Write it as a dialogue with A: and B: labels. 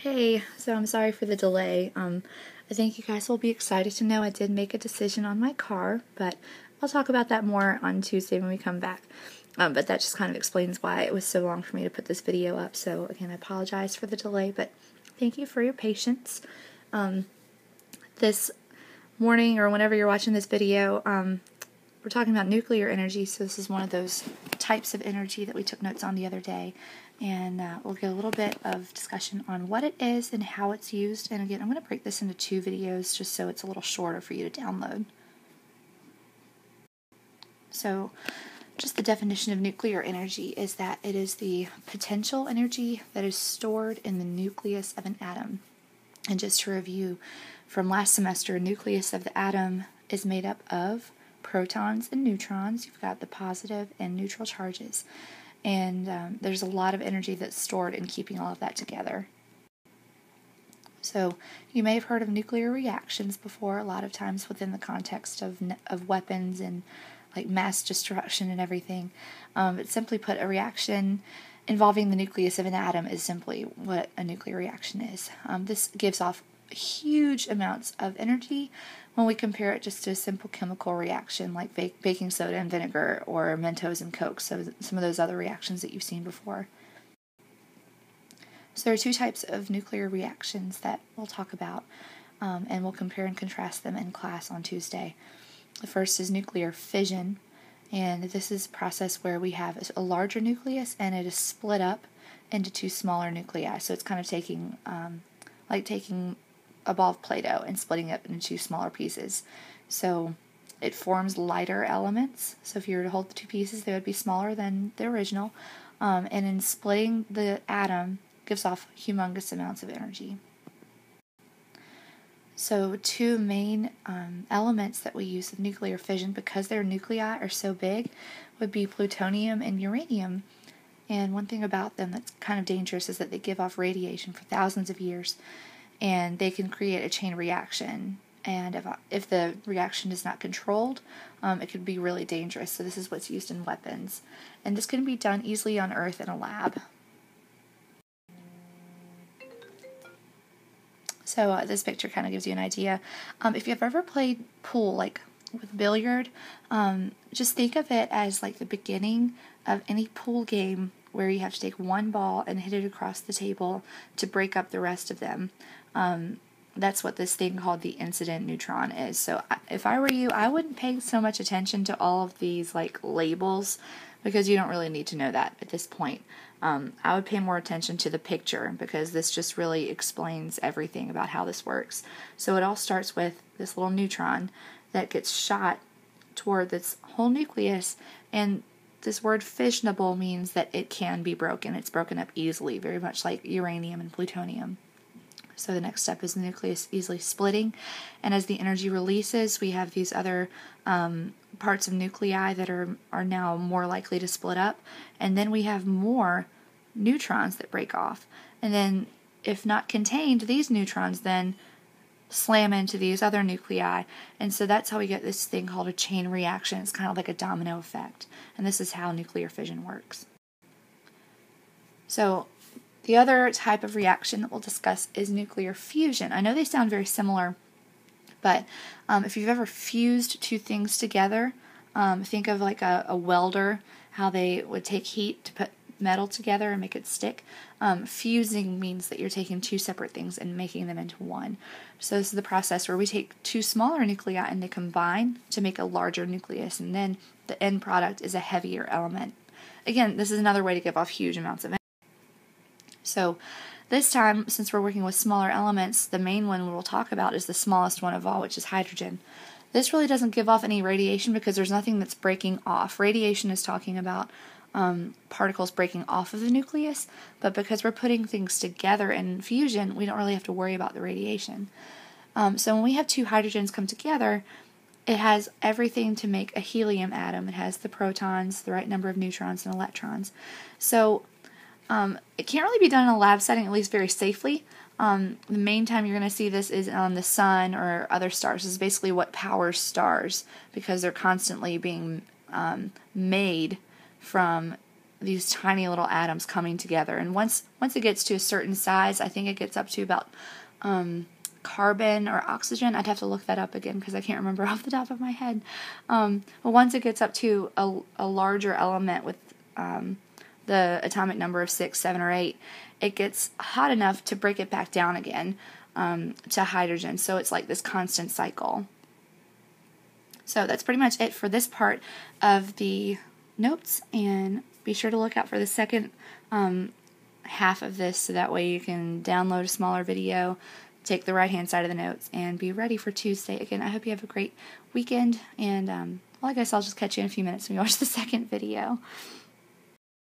A: Hey, so I'm sorry for the delay. I think you guys will be excited to know I did make a decision on my car, but I'll talk about that more on Tuesday when we come back. But that just kind of explains why it was so long for me to put this video up. So again, I apologize for the delay, but thank you for your patience. This morning or whenever you're watching this video, we're talking about nuclear energy, so this is one of those types of energy that we took notes on the other day, and we'll get a little bit of discussion on what it is and how it's used. And again, I'm going to break this into 2 videos just so it's a little shorter for you to download. So just the definition of nuclear energy is that it is the potential energy that is stored in the nucleus of an atom. And just to review from last semester, a nucleus of the atom is made up of protons and neutrons. You've got the positive and neutral charges, and there's a lot of energy that's stored in keeping all of that together. So you may have heard of nuclear reactions before, a lot of times within the context of weapons and like mass destruction and everything. But simply put, a reaction involving the nucleus of an atom is simply what a nuclear reaction is. This gives off huge amounts of energy when we compare it just to a simple chemical reaction like baking soda and vinegar or Mentos and Coke, so some of those other reactions that you've seen before. So there are 2 types of nuclear reactions that we'll talk about, and we'll compare and contrast them in class on Tuesday. The first is nuclear fission, and this is a process where we have a larger nucleus and it is split up into 2 smaller nuclei. So it's kind of taking a ball of Play-Doh and splitting it into 2 smaller pieces. So it forms lighter elements. So if you were to hold the 2 pieces, they would be smaller than the original. And in splitting the atom, gives off humongous amounts of energy. So 2 main elements that we use of nuclear fission, because their nuclei are so big, would be plutonium and uranium. And one thing about them that's kind of dangerous is that they give off radiation for thousands of years, and they can create a chain reaction. And if the reaction is not controlled, it could be really dangerous. So this is what's used in weapons. And this can be done easily on Earth in a lab. So this picture kind of gives you an idea. If you've ever played pool, like with billiard, just think of it as like the beginning of any pool game where you have to take 1 ball and hit it across the table to break up the rest of them. That's what this thing called the incident neutron is. So if I were you, I wouldn't pay so much attention to all of these like labels, because you don't really need to know that at this point. I would pay more attention to the picture, because this just really explains everything about how this works. So it all starts with this little neutron that gets shot toward this whole nucleus, and this word fissionable means that it can be broken. It's broken up easily, very much like uranium and plutonium. So the next step is the nucleus easily splitting, and as the energy releases, we have these other parts of nuclei that are now more likely to split up, and then we have more neutrons that break off. And then, if not contained, these neutrons then slam into these other nuclei, and so that's how we get this thing called a chain reaction. It's kind of like a domino effect, and this is how nuclear fission works. So the other type of reaction that we'll discuss is nuclear fusion. I know they sound very similar, but if you've ever fused 2 things together, think of like a welder, how they would take heat to put metal together and make it stick. Fusing means that you're taking 2 separate things and making them into one. So this is the process where we take 2 smaller nuclei and they combine to make a larger nucleus, and then the end product is a heavier element. Again, this is another way to give off huge amounts of energy. So this time, since we're working with smaller elements, the main one we will talk about is the smallest one of all, which is hydrogen. This really doesn't give off any radiation because there's nothing that's breaking off. Radiation is talking about particles breaking off of the nucleus, but because we're putting things together in fusion, we don't really have to worry about the radiation. So when we have 2 hydrogens come together, it has everything to make a helium atom. It has the protons, the right number of neutrons and electrons. So it can't really be done in a lab setting, at least very safely. The main time you're going to see this is on the sun or other stars. This is basically what powers stars, because they're constantly being made from these tiny little atoms coming together. And once it gets to a certain size, I think it gets up to about carbon or oxygen. I'd have to look that up again because I can't remember off the top of my head. But once it gets up to a larger element with the atomic number of 6, 7, or 8, it gets hot enough to break it back down again to hydrogen. So it's like this constant cycle. So that's pretty much it for this part of the notes, and be sure to look out for the second half of this so that way you can download a smaller video, take the right hand side of the notes, and be ready for Tuesday. Again, I hope you have a great weekend, and well, I guess I'll just catch you in a few minutes when we watch the second video.